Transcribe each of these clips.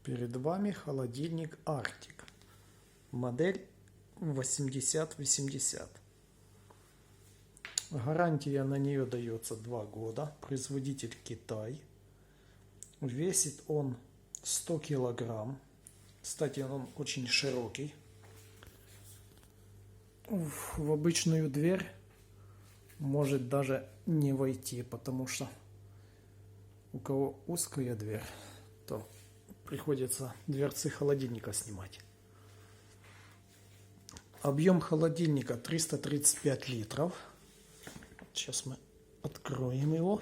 Перед вами холодильник Arctic, модель 8080. Гарантия на нее дается 2 года. Производитель Китай. Весит он 100 килограмм. Кстати, он очень широкий. В обычную дверь может даже не войти, потому что у кого узкая дверь, то приходится дверцы холодильника снимать. Объем холодильника 335 литров. Сейчас мы откроем его.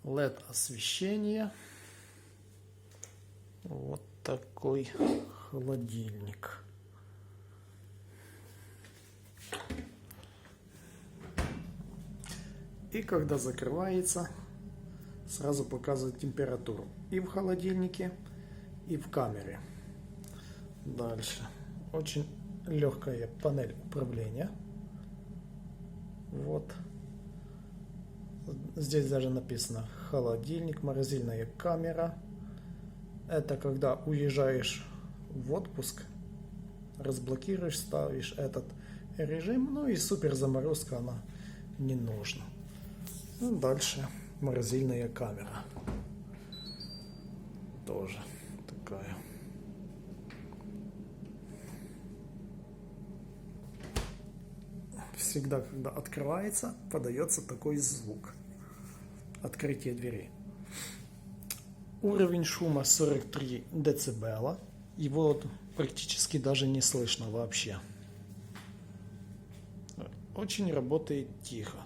LED освещение. Вот такой холодильник. И когда закрывается, сразу показывает температуру и в холодильнике, и в камере. Дальше. Очень легкая панель управления. Вот. Здесь даже написано холодильник, морозильная камера. Это когда уезжаешь в отпуск, разблокируешь, ставишь этот режим, ну и супер заморозка она не нужна. Ну, дальше морозильная камера. Тоже такая. Всегда, когда открывается, подается такой звук. Открытие двери. Уровень шума 43 дБ. Его практически даже не слышно вообще. Очень работает тихо.